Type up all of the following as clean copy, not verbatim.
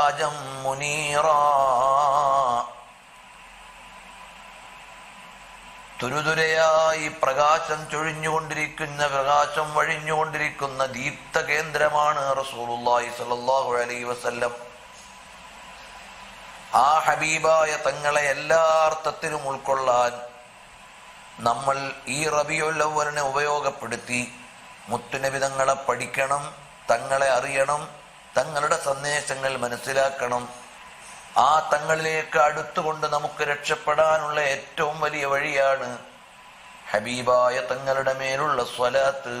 سراجا منيرا തുരുതുരയായി പ്രകാശം ചൊഴിഞ്ഞുകൊണ്ടിരിക്കുന്ന, പ്രകാശം വഴിഞ്ഞുകൊണ്ടിരിക്കുന്ന ദീപ്ത കേന്ദ്രമാണ് റസൂലുള്ളാഹി സ്വല്ലല്ലാഹു അലൈഹി വസല്ലം. ആ ഹബീബായ തങ്ങളെ എല്ലാ അർത്ഥത്തിലും ഉൾക്കൊള്ളാൻ നമ്മൾ ഈ റബീഉൽ അവ്വലിനെ ഉപയോഗപ്പെടുത്തി മുത്തുനബി തങ്ങളെ പഠിക്കണം, തങ്ങളെ അറിയണം, തങ്ങളുടെ സന്ദേശങ്ങൾ മനസ്സിലാക്കണം. ആ തങ്ങളിലേക്ക് അടുത്തുകൊണ്ട് നമുക്ക് രക്ഷപ്പെടാനുള്ള ഏറ്റവും വലിയ വഴിയാണ് ഹബീബായ തങ്ങളുടെ മേലുള്ള സ്വലാത്ത്.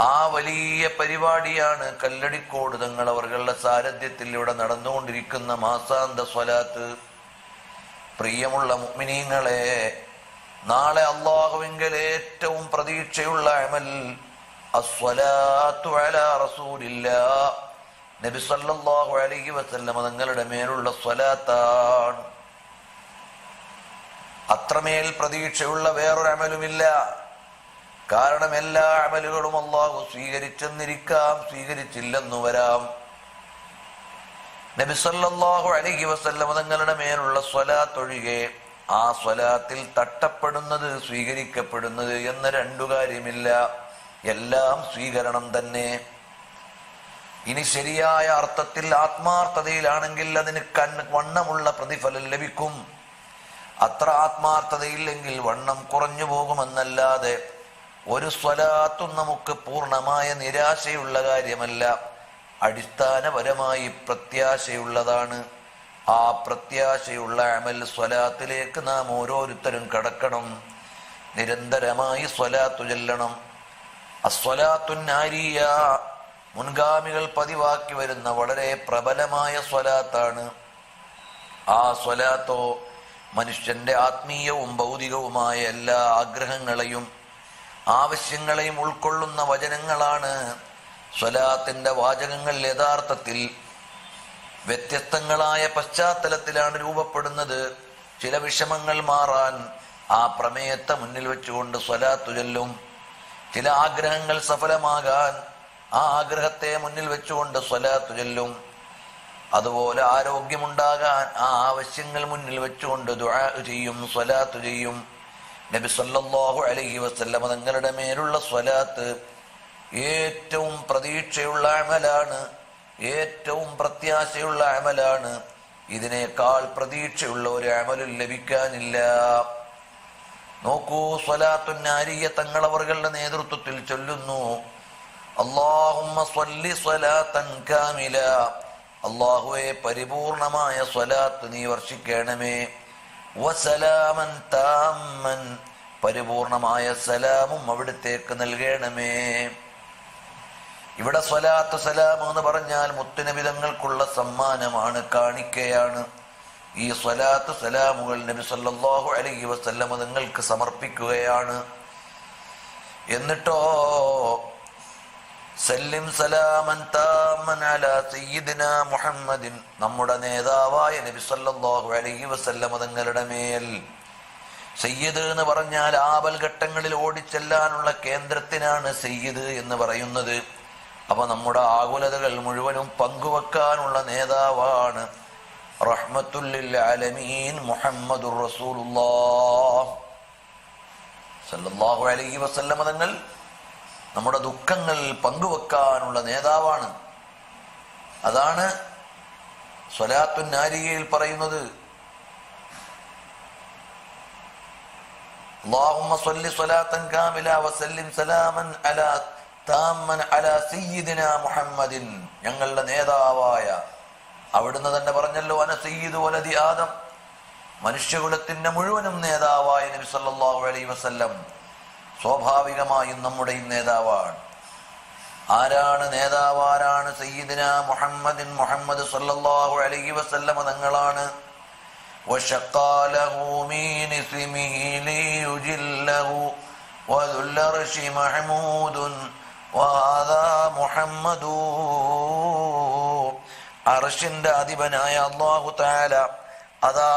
ആ വലിയ പരിപാടിയാണ് കല്ലടിക്കോട് തങ്ങൾ അവരുടെ സാരഥ്യത്തിൽ ഇവിടെ നടന്നുകൊണ്ടിരിക്കുന്ന മാസാന്ത സ്വലാത്ത്. പ്രിയമുള്ള മുഅ്മിനീങ്ങളെ, നാളെ അല്ലാഹുവിങ്കൽ ഏറ്റവും പ്രതീക്ഷയുള്ള അമൽ അസ്സലാത്തു അലാ റസൂലില്ലാഹ്, നബി സല്ലല്ലാഹു അലൈഹി വസല്ലം തങ്ങളുടെ മേലുള്ള സ്വലാത്താണ്. അത്രമേൽ പ്രതീക്ഷയുള്ള വേറൊരു അമലുമില്ല. കാരണം എല്ലാ അമലുകളും അല്ലാഹു സ്വീകരിച്ചെന്നിരിക്കാം, സ്വീകരിച്ചില്ലെന്നു വരാം. നബി സല്ലല്ലാഹു അലൈഹി വസല്ലം തങ്ങളുടെ മേലുള്ള സ്വലാത്ത് ഒഴികെ ആ സ്വലാത്തിൽ തട്ടപ്പെടുന്നത് സ്വീകരിക്കപ്പെടുന്നത് എന്ന രണ്ടു കാര്യമില്ല. എല്ലാം സ്വീകരണം തന്നെ. ഇനി ശരിയായ അർത്ഥത്തിൽ ആത്മാർത്ഥതയിലാണെങ്കിൽ അതിന് വണ്ണമുള്ള പ്രതിഫലം ലഭിക്കും. അത്ര ആത്മാർത്ഥതയില്ലെങ്കിൽ വണ്ണം കുറഞ്ഞു പോകുമെന്നല്ലാതെ ഒരു സ്വലാത്തും നമുക്ക് പൂർണ്ണമായ നിരാശയുള്ള കാര്യമല്ല, അടിസ്ഥാനപരമായി പ്രത്യാശയുള്ളതാണ്. ആ പ്രത്യാശയുള്ള അമൽ സ്വലാത്തിലേക്ക് നാം ഓരോരുത്തരും കടക്കണം. നിരന്തരമായി സ്വലാത്തു ചൊല്ലണം. അസ്വലാത്തുൻ നാരിയ, മുൻഗാമികൾ പതിവാക്കി വരുന്ന വളരെ പ്രബലമായ സ്വലാത്താണ്. ആ സ്വലാത്തോ മനുഷ്യന്റെ ആത്മീയവും ഭൗതികവുമായ എല്ലാ ആഗ്രഹങ്ങളെയും ആവശ്യങ്ങളെയും ഉൾക്കൊള്ളുന്ന വചനങ്ങളാണ്. സ്വലാത്തിന്റെ വാചകങ്ങൾ യഥാർത്ഥത്തിൽ വ്യത്യസ്തങ്ങളായ പശ്ചാത്തലത്തിലാണ് രൂപപ്പെടുന്നത്. ചില വിഷമങ്ങൾ മാറാൻ ആ പ്രമേയത്തെ മുന്നിൽ വെച്ചുകൊണ്ട് സ്വലാത്തു ചൊല്ലും. ചില ആഗ്രഹങ്ങൾ സഫലമാകാൻ ആ ആഗ്രഹത്തെ മുന്നിൽ വെച്ചുകൊണ്ട് സ്വലാത്തു ചൊല്ലും. അതുപോലെ ആരോഗ്യമുണ്ടാകാൻ ആ ആവശ്യങ്ങൾ മുന്നിൽ വെച്ചുകൊണ്ട് ദുആ ചെയ്യും, സ്വലാത്തു ചെയ്യും. നബി സല്ലല്ലാഹു അലൈഹി വസല്ലം തങ്ങളുടെ മേലുള്ള സ്വലാത്ത് ഏറ്റവും പ്രതീക്ഷയുള്ള അമലാണ്, ഏറ്റവും പ്രത്യാശയുള്ള അമലാണ്. ഇതിനേക്കാൾ പ്രതീക്ഷയുള്ള ഒരു അമലും ലഭിക്കാനില്ല. നോക്കൂ, സ്വലാത്തുൻ നാരിയ തങ്ങളവരുടെ നേതൃത്വത്തിൽ ചൊല്ലുന്നു, അല്ലാഹുമ്മ സ്വല്ലി സ്വലാത്തൻ കാമില, അല്ലാഹുവേ പരിപൂർണമായ സ്വലാത്ത് നീ വർഷിക്കണമേ, വസലാമൻ താമ്മൻ, പരിപൂർണമായ സലാമും അവിടുത്തേക്ക് നൽകണമേ. ഇവിടെ സ്വലാത്ത് സലാം എന്ന് പറഞ്ഞാൽ മുത്തുനബി തങ്ങൾക്കുള്ള സമ്മാനമാണ്, കാണിക്കയാണ്. ഈ സ്വലാത്ത് സലാമുകൾ നബി സല്ലല്ലാഹു അലൈഹി വസല്ലം തങ്ങൾക്ക് സമർപ്പിക്കുകയാണ്. എന്നിട്ടോ സല്ലിം സലാമൻ താമൻ അലാ സയ്യിദിനാ മുഹമ്മദിൻ, നമ്മുടെ നേതാവായ നബി സല്ലല്ലാഹു അലൈഹി വസല്ലം തങ്ങളുടെ മേൽ. സയ്യിദ് എന്ന് പറഞ്ഞാൽ ആപൽഘട്ടങ്ങളിൽ ഓടിച്ചെല്ലാനുള്ള കേന്ദ്രത്തിനാണ് സയ്യിദ് എന്ന് പറയുന്നത്. അപ്പൊ നമ്മുടെ ആകുലതകൾ മുഴുവനും പങ്കുവെക്കാനുള്ള നേതാവാണ് റഹ്മത്തുൽ ലിൽ ആലമീൻ മുഹമ്മദുർ റസൂലുള്ളാഹ് സല്ലല്ലാഹു അലൈഹി വസല്ലം തങ്ങൾ നമ്മുടെ ദുഃഖങ്ങൾ പങ്കുവെക്കാനുള്ള നേതാവാണ്. അതാണ് സ്വലാത്തുൻ നാരിയയിൽ പറയുന്നത്, അല്ലാഹുമ്മ സ്വല്ലി സ്വലാത്തൻ കാമില വസല്ലിം സലാമൻ അലാ താമ്മൻ അലാ സയ്യിദിനാ മുഹമ്മദിൻ, ഞങ്ങളുടെ നേതാവായ അവിടുന്ന് തന്നെ പറഞ്ഞല്ലോ, അന സയ്യിദു വലദി ആദം, മനുഷ്യകുലത്തിന്റെ മുഴുവനും നേതാവായ നബി സല്ലല്ലാഹു അലൈഹി വസല്ലം സ്വാഭാവികമായും നമ്മുടെയും നേതാവാണ്. ആരാണ് നേതാവ്? ആരാണ്? സയ്യിദിനാ മുഹമ്മദിൻ, മുഹമ്മദ് സല്ലല്ലാഹു അലൈഹി വസല്ലം തങ്ങളാണ്. വശഖാലഹു മീൻ ഇസ്മിഹി ലിയുജില്ലഹു വദുൽ അർശി മഹ്മൂദുൻ വഹാദാ മുഹമ്മദു, അർശിന്റെ അധിപനായ അല്ലാഹു തആല അതാ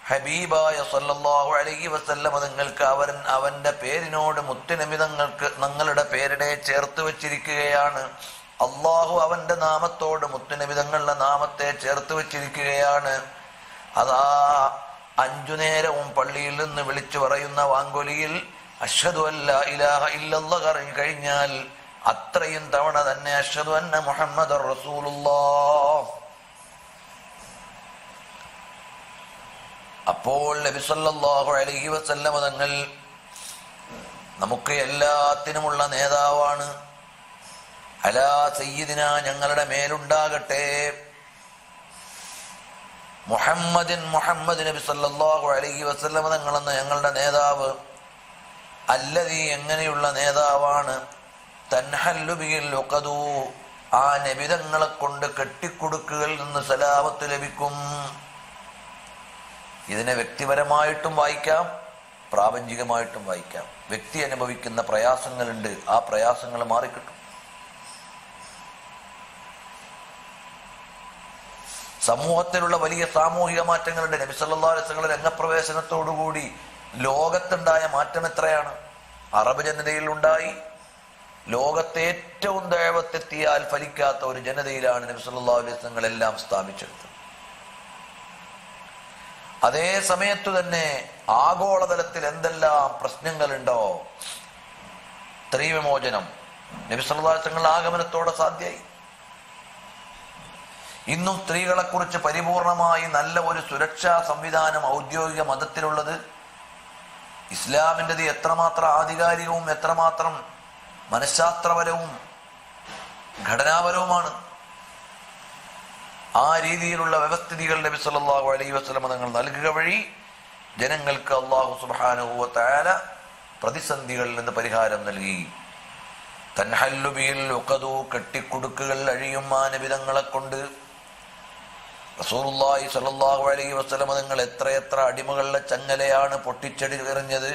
ഹബീബായ സല്ലല്ലാഹു അലൈഹി വസല്ലം തങ്ങൾക്ക് അവന്റെ പേരിനോട് മുത്തുനബി തങ്ങൾക്ക് ഞങ്ങളുടെ പേരിനെ ചേർത്ത് വെച്ചിരിക്കുകയാണ്. അള്ളാഹു അവന്റെ നാമത്തോട് മുത്തുനബി തങ്ങളുടെ നാമത്തെ ചേർത്ത് വെച്ചിരിക്കുകയാണ്. അതാ 5 നേരവും പള്ളിയിൽ നിന്ന് വിളിച്ചു പറയുന്ന വാങ്കൊലിയിൽ അഷ്ഹദു അല്ലാ ഇലാഹ ഇല്ലല്ലാഹ് കഴിഞ്ഞാൽ അത്രയും തവണ തന്നെ അഷ്ഹദു അന്ന മുഹമ്മദർ റസൂലുള്ളാഹ്. അപ്പോൾ നബി സല്ലല്ലാഹു അലൈഹി വസല്ലം തങ്ങൾ നമുക്ക് എല്ലാത്തിനുമുള്ള നേതാവാണ്. അലാ സയ്യിദിന, ഞങ്ങളുടെ മേലുണ്ടാകട്ടെ, മുഹമ്മദ് നബി സല്ലല്ലാഹു അലൈഹി വസല്ലം തങ്ങളെന്ന ഞങ്ങളുടെ നേതാവ്. അല്ലദീ, എങ്ങനെയുള്ള നേതാവാണ്, തൻഹല്ലു ബിഹിൽ ഉഖദു, ആ നബിതങ്ങളെ കൊണ്ട് കെട്ടിക്കൊടുക്കുകളിൽ നിന്ന് സലാമത്ത് ലഭിക്കും. ഇതിനെ വ്യക്തിപരമായിട്ടും വായിക്കാം, പ്രാപഞ്ചികമായിട്ടും വായിക്കാം. വ്യക്തി അനുഭവിക്കുന്ന പ്രയാസങ്ങളുണ്ട്, ആ പ്രയാസങ്ങൾ മാറിക്കിട്ടും. സമൂഹത്തിലുള്ള വലിയ സാമൂഹിക മാറ്റങ്ങളുടെ നബി സല്ലല്ലാഹു അലൈഹി വസല്ലം രംഗപ്രവേശനത്തോടുകൂടി ലോകത്തുണ്ടായ മാറ്റം എത്രയാണ്. അറബ് ജനതയിൽ ഉണ്ടായി. ലോകത്തെ ഏറ്റവും ദൈവത്തെത്തിയാൽ ഫലിക്കാത്ത ഒരു ജനതയിലാണ് നബി സല്ലല്ലാഹു അലൈഹി വസല്ലം എല്ലാം സ്ഥാപിച്ചെടുത്തത്. അതേ സമയത്തു തന്നെ ആഗോളതലത്തിൽ എന്തെല്ലാം പ്രശ്നങ്ങളുണ്ടോ. സ്ത്രീ വിമോചനം നബി സല്ലല്ലാഹു അലൈഹി വസല്ലം ആഗമനത്തോടെ സാധ്യമായി. ഇന്നും സ്ത്രീകളെ കുറിച്ച് പരിപൂർണമായി നല്ല ഒരു സുരക്ഷാ സംവിധാനം ഔദ്യോഗിക മതത്തിലുള്ളത് ഇസ്ലാമിൻ്റെത് എത്രമാത്രം ആധികാരികവും എത്രമാത്രം മനഃശാസ്ത്രപരവും ഘടനാപരവുമാണ്. ആ രീതിയിലുള്ള വ്യവസ്ഥിതികൾ നബി സല്ലല്ലാഹു അലൈഹി വസല്ലം തങ്ങൾ നൽകുക വഴി ജനങ്ങൾക്ക് അല്ലാഹു സുബ്ഹാനഹു വ തആല പ്രതിസന്ധികളിൽ നിന്ന് പരിഹാരം നൽകി. തൻഹല്ലു ബിഹിൽ ഉഖദു, കെട്ടിക്കുടുക്കുകൾ അഴിയും ആ നബിതങ്ങളെ കൊണ്ട്. റസൂലുള്ളാഹി സ്വല്ലല്ലാഹു അലൈഹി വസല്ലം തങ്ങൾ എത്രയെത്ര അടിമകളുടെ ചങ്ങലയാണ് പൊട്ടിച്ചെറിഞ്ഞത്.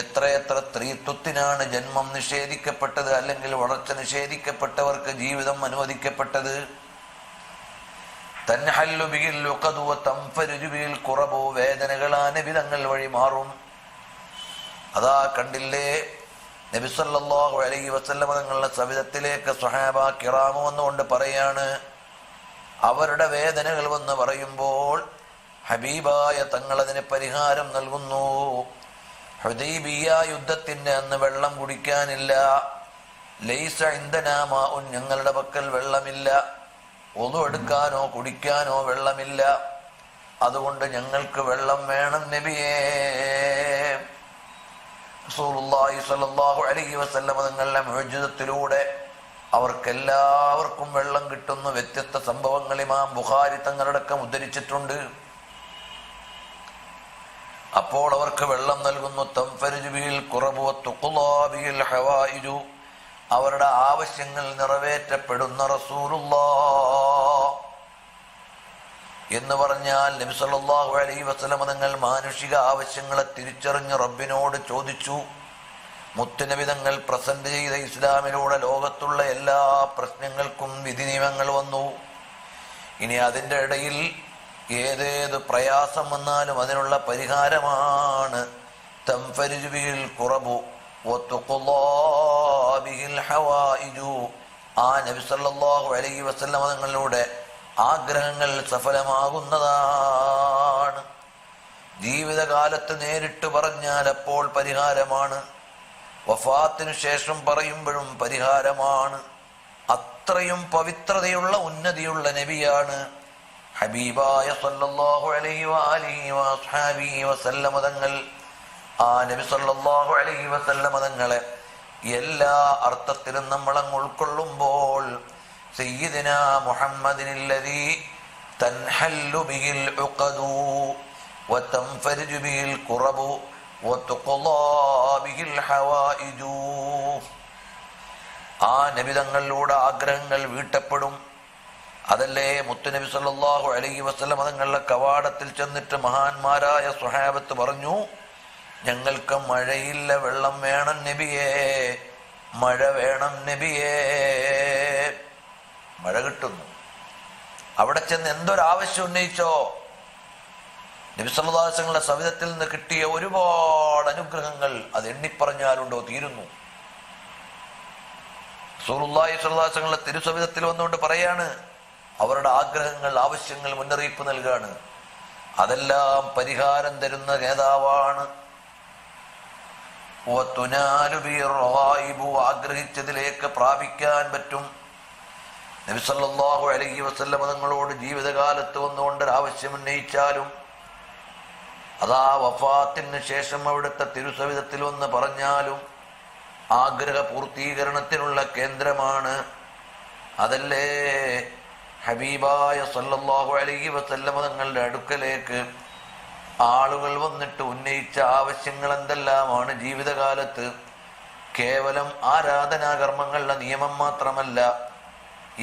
എത്രയെത്ര സ്ത്രീത്വത്തിനാണ് ജന്മം നിഷേധിക്കപ്പെട്ടത്, അല്ലെങ്കിൽ വളർച്ച നിഷേധിക്കപ്പെട്ടവർക്ക് ജീവിതം അനുവദിക്കപ്പെട്ടത്. തൻഹല്ലു ബിഹിൽ ഉഖദു വ തൻഫരുജു ബിഹിൽ ഖുറബു, വേദനകൾ ആ നബിതങ്ങൾ വഴി മാറും. അതാ കണ്ടില്ലേ, നബി സല്ലല്ലാഹു അലൈഹി വസല്ലം തങ്ങളുടെ സവിധത്തിലേക്ക് സ്വഹാബ കിറാമു വന്നുകൊണ്ട് പറയാണ്, അവരുടെ വേദനകൾ വന്ന് പറയുമ്പോൾ ഹബീബായ തങ്ങളതിന് പരിഹാരം നൽകുന്നു. ഹുദൈബിയ യുദ്ധത്തിന്റെ അന്ന് വെള്ളം കുടിക്കാനില്ല. ലൈസ ഇൻദനാ മാഉൻ, ഞങ്ങളുടെ പക്കൽ വെള്ളമില്ല. ഒതു എടുക്കാനോ കുടിക്കാനോ വെള്ളമില്ല. അതുകൊണ്ട് ഞങ്ങൾക്ക് വെള്ളം വേണം നബിയേ. റസൂലുള്ളാഹി സ്വല്ലല്ലാഹു അലൈഹി വസല്ലം തങ്ങളുടെ മുഅ്ജിസത്തിലൂടെ അവർക്കെല്ലാവർക്കും വെള്ളം കിട്ടുന്ന വ്യത്യസ്ത സംഭവങ്ങൾ ഇമാം ബുഖാരി തങ്ങളടക്കം ഉദ്ധരിച്ചിട്ടുണ്ട്. അപ്പോൾ അവർക്ക് വെള്ളം നൽകുന്നു. തൻഫരുജു ബിഹിൽ ഖുറബു വതുഖ്ളാ ബിഹിൽ ഹവായിജു, അവരുടെ ആവശ്യങ്ങൾ നിറവേറ്റപ്പെടുന്ന റസൂലുള്ളാഹ് എന്ന് പറഞ്ഞാൽ നബി സല്ലല്ലാഹു അലൈഹി വസല്ലം തങ്ങൾ മാനുഷിക ആവശ്യങ്ങളെ തിരിച്ചറിഞ്ഞ് റബ്ബിനോട് ചോദിച്ചു. മുത്തുനബി തങ്ങൾ പ്രസന്റ് ചെയ്ത ഇസ്ലാമിലൂടെ ലോകത്തുള്ള എല്ലാ പ്രശ്നങ്ങൾക്കും വിധി നിയമങ്ങൾ വന്നു. ഇനി അതിൻ്റെ ഇടയിൽ ഏതേത് പ്രയാസം വന്നാലും അതിനുള്ള പരിഹാരമാണ് തൻഫരുജു ബിഹിൽ ഖുറബു വതുഖ്ളാ ബിഹിൽ ഹവായിജു. ആ നബി സല്ലല്ലാഹു അലൈഹി വസല്ലം തങ്ങളിലൂടെ ആഗ്രഹങ്ങൾ സഫലമാകുന്നതാണ്. ജീവിതകാലത്ത് നേരിട്ട് പറഞ്ഞാൽ അപ്പോൾ പരിഹാരമാണ്, വഫാത്തിനു ശേഷം പറയുമ്പോഴും പരിഹാരമാണ്. അത്രയും പവിത്രതയുള്ള ഉന്നതിയുള്ള നബിയാണ് ഹബീബായ സല്ലല്ലാഹു അലൈഹി വആലിഹി വഅസ്ഹാബിഹി വസല്ലം തങ്ങൾ. ആ നബി സല്ലല്ലാഹു അലൈഹി വസല്ലം തങ്ങളെ എല്ലാ അർത്ഥത്തിലും നമ്മൾ അങ്ങ് ഉൾക്കൊള്ളുമ്പോൾ സയ്യിദിനാ മുഹമ്മദിനില്ലദീ തൻഹല്ലു ബിഹിൽ ഉഖദു വതൻഫരുജു ബിഹിൽ ഖുറബു വതുഖ്ളാ ബിഹിൽ ഹവായിജു. ആ നബി തങ്ങളിലൂടെ ആഗ്രഹങ്ങൾ വീട്ടപ്പെടും. അതല്ലേ മുത്തുനബി സല്ലല്ലാഹു അലൈഹി വസല്ലം തങ്ങളുടെ കവാടത്തിൽ ചെന്നിട്ട് മഹാന്മാരായ സ്വഹാബത്ത് പറഞ്ഞു, ഞങ്ങൾക്ക് മഴയില്ല, വെള്ളം വേണം നബിയേ, മഴ വേണം നബിയേ. മഴ കിട്ടുന്നു. അവിടെ ചെന്ന് എന്തൊരാവശ്യം ഉന്നയിച്ചോ നബി സല്ലല്ലാഹു അലൈഹി വസല്ലം സവിധത്തിൽ നിന്ന് കിട്ടിയ ഒരുപാട് അനുഗ്രഹങ്ങൾ അത് എണ്ണിപ്പറഞ്ഞാലുണ്ടോ തീരുന്നു. റസൂലുള്ളാഹി സ്വല്ലല്ലാഹു അലൈഹി വസല്ലം തിരുസവിധത്തിൽ വന്നുകൊണ്ട് പറയാണ്, അവരുടെ ആഗ്രഹങ്ങൾ, ആവശ്യങ്ങൾ മുന്നറിയിപ്പ് നൽകാണ്. അതെല്ലാം പരിഹാരം തരുന്ന നേതാവാണ്. ആഗ്രഹിച്ചതിലേക്ക് പ്രാപിക്കാൻ പറ്റും. നബി സല്ലല്ലാഹു അലൈഹി വസല്ലം തങ്ങളോട് ജീവിതകാലത്ത് വന്നുകൊണ്ട് ഒരാവശ്യം ഉന്നയിച്ചാലും അതാ വഫാത്തിന് ശേഷം അവിടുത്തെ തിരുസവിധത്തിൽ വന്ന് പറഞ്ഞാലും ആഗ്രഹ പൂർത്തീകരണത്തിനുള്ള കേന്ദ്രമാണ്. അതല്ലേ ഹബീബായ സല്ലല്ലാഹു അലൈഹി വസല്ലം തങ്ങളുടെ അടുക്കലേക്ക് ആളുകൾ വന്നിട്ട് ഉന്നയിച്ച ആവശ്യങ്ങൾ എന്തെല്ലാമാണ് ജീവിതകാലത്ത്? കേവലം ആരാധനാകർമ്മങ്ങളുടെ നിയമം മാത്രമല്ല,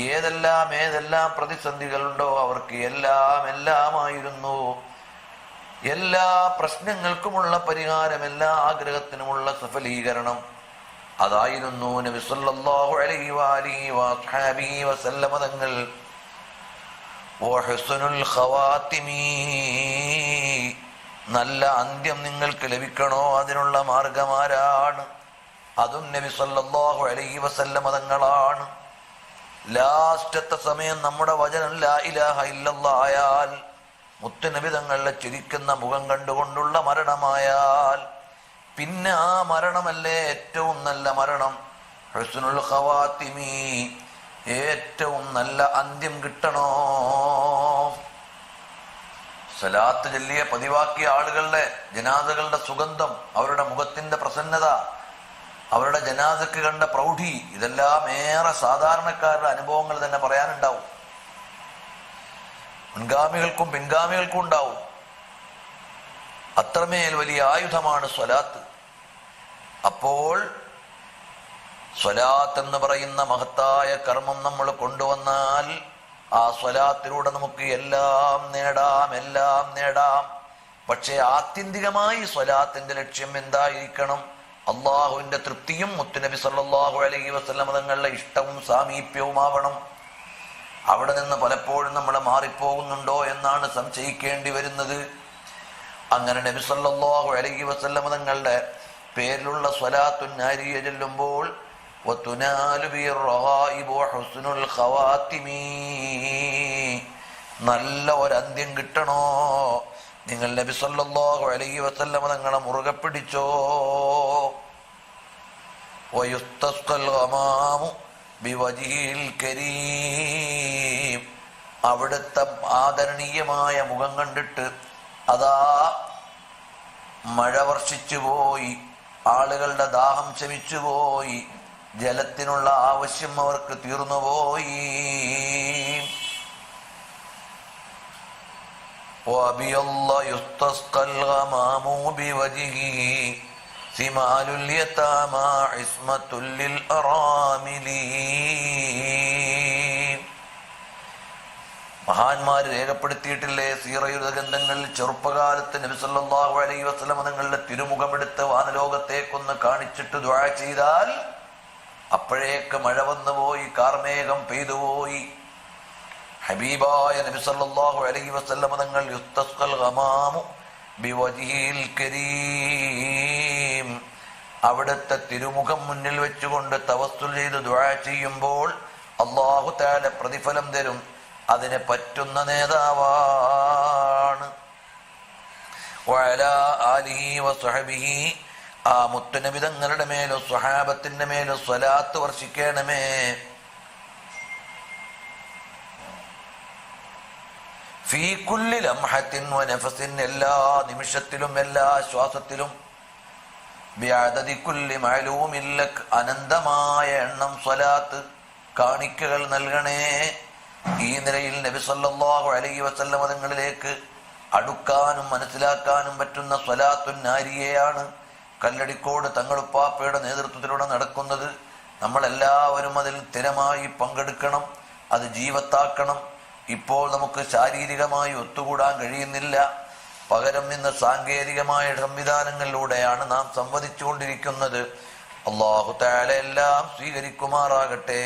ഏതെല്ലാം പ്രതിസന്ധികളുണ്ടോ അവർക്ക് എല്ലാമായിരുന്നു. എല്ലാ പ്രശ്നങ്ങൾക്കുമുള്ള പരിഹാരം, എല്ലാ ആഗ്രഹത്തിനുമുള്ള സഫലീകരണം അതായിരുന്നു നബി സല്ലല്ലാഹു അലൈഹി വഅലിഹി വസല്ലം തങ്ങൾ. വഹുസ്നുൽ ഖവാതിമി, നല്ല അന്ത്യം നിങ്ങൾക്ക് ലഭിക്കണോ അതിനുള്ള മാർഗമാരാണ്? അതും നബി സല്ലല്ലാഹു അലൈഹി വസല്ലം തങ്ങളാണ്. ലാസ്റ്റത്തെ സമയം നമ്മുടെ വചനം ലാ ഇലാഹ ഇല്ലല്ലാഹ് ആയാൽ, മുത്തുനബി തങ്ങളുടെ ചിരിക്കുന്ന മുഖം കണ്ടുകൊണ്ടുള്ള മരണമായാൽ, പിന്നെ ആ മരണമല്ലേ ഏറ്റവും നല്ല മരണം? ഹുസ്നുൽ ഖവാതിമി, ഏറ്റവും നല്ല അന്ത്യം കിട്ടണോ? സലാത്ത് ചൊല്ലിയ പതിവാക്കിയ ആളുകളുടെ ജനാസകളുടെ സുഗന്ധം, അവരുടെ മുഖത്തിന്റെ പ്രസന്നത, അവരുടെ ജനാസക്ക് കണ്ട പ്രൗഢി, ഇതെല്ലാം ഏറെ സാധാരണക്കാരുടെ അനുഭവങ്ങൾ തന്നെ പറയാനുണ്ടാവും. മുൻഗാമികൾക്കും പിൻഗാമികൾക്കും ഉണ്ടാവും. അത്രമേൽ വലിയ ആയുധമാണ് സ്വലാത്ത്. അപ്പോൾ സ്വലാത്ത് എന്ന് പറയുന്ന മഹത്തായ കർമ്മം നമ്മൾ കൊണ്ടുവന്നാൽ ആ സ്വലാത്തിലൂടെ നമുക്ക് എല്ലാം നേടാം. പക്ഷെ ആത്യന്തികമായി സ്വലാത്തിന്റെ ലക്ഷ്യം എന്തായിരിക്കണം? അള്ളാഹുവിന്റെ തൃപ്തിയും മുത്തുനബി സല്ലല്ലാഹു അലൈഹി വസല്ലം തങ്ങളുടെ ഇഷ്ടവും സാമീപ്യവുമാവണം. അവിടെ നിന്ന് പലപ്പോഴും നമ്മൾ മാറിപ്പോകുന്നുണ്ടോ എന്നാണ് സംശയിക്കേണ്ടി വരുന്നത്. അങ്ങനെ നബി സല്ലല്ലാഹു അലൈഹി വസല്ലം തങ്ങളുടെ പേരിലുള്ള സ്വലാത്തുൻ നാരിയ ചൊല്ലുമ്പോൾ നല്ല ഒരന്ത്യം കിട്ടണോ? നിങ്ങൾ നബി സല്ലല്ലാഹു അലൈഹി വസല്ലം തങ്ങളെ മുറുകെ പിടിച്ചോ. വയുസ്തസ്ഖൽ ഗമാമു ബിവജ്ഹിൽ കരീം, അവിടുത്തെ ആദരണീയമായ മുഖം കണ്ടിട്ട് അതാ മഴ വർഷിച്ചു പോയി, ആളുകളുടെ ദാഹം ശമിച്ചുപോയി, ജലത്തിനുള്ള ആവശ്യം അവർക്ക് തീർന്നുപോയി. മഹാന്മാര് രേഖപ്പെടുത്തിയിട്ടില്ലേ സീറയുടെ ഗ്രന്ഥങ്ങളിൽ, ചെറുപ്പകാലത്ത് നബി സല്ലല്ലാഹു അലൈഹി വസല്ലം തങ്ങളുടെ തിരുമുഖമെടുത്ത് വാനലോകത്തേക്കൊന്ന് കാണിച്ചിട്ട് ദുആ ചെയ്താൽ അപ്പോഴേക്ക് മഴ വന്നുപോയി, കാർമേഘം പെയ്തുപോയി. ഹബീബായ നബി സല്ലല്ലാഹു അലൈഹി വസല്ലം തങ്ങൾ യുസ്തസ്ഖൽ ഗമാമു ബിവജ്ഹിൽ കരീം, അവിടുത്തെ തിരുമുഖം മുന്നിൽ വെച്ചുകൊണ്ട് തവസ്സുൽ ചെയ്ത് ദുആ ചെയ്യുമ്പോൾ അല്ലാഹു തആല പ്രതിഫലം തരും. അതിനെ പറ്റുന്ന നേതാവാണ്. വഅലാ ആലിഹി വസ്വഹബിഹി, ആ മുത്തുനബി തങ്ങളുടെ മേലും സ്വഹാബത്തിന്റെ മേലും സ്വലാത്ത് വർഷിക്കണമേ. ഫീ കുല്ലി ലംഹത്തിൻ വനഫസിൻ, എല്ലാ നിമിഷത്തിലും എല്ലാ ശ്വാസത്തിലും, ബിഅദദി കുല്ലി മഅലൂമിൻ ലക്, അനന്തമായ എണ്ണം സ്വലാത്ത് കാണിക്കകൾ നൽകണേ. ഈ നിലയിൽ നബി സല്ലല്ലാഹു അലൈഹി വസല്ലം തങ്ങളിലേക്ക് അടുക്കാനും മനസ്സിലാക്കാനും പറ്റുന്ന സ്വലാത്തുൻ നാരിയയാണ് കല്ലടിക്കോട് തങ്ങളുപ്പാപ്പയുടെ നേതൃത്വത്തിലൂടെ നടക്കുന്നത്. നമ്മളെല്ലാവരും അതിൽ സ്ഥിരമായി പങ്കെടുക്കണം, അത് ജീവത്താക്കണം. ഇപ്പോൾ നമുക്ക് ശാരീരികമായി ഒത്തുകൂടാൻ കഴിയുന്നില്ല. പകരം ഇന്ന് സാങ്കേതികമായ സംവിധാനങ്ങളിലൂടെയാണ് നാം സംവദിച്ചുകൊണ്ടിരിക്കുന്നത്. അല്ലാഹു തആല എല്ലാം സ്വീകരിക്കുമാറാകട്ടെ.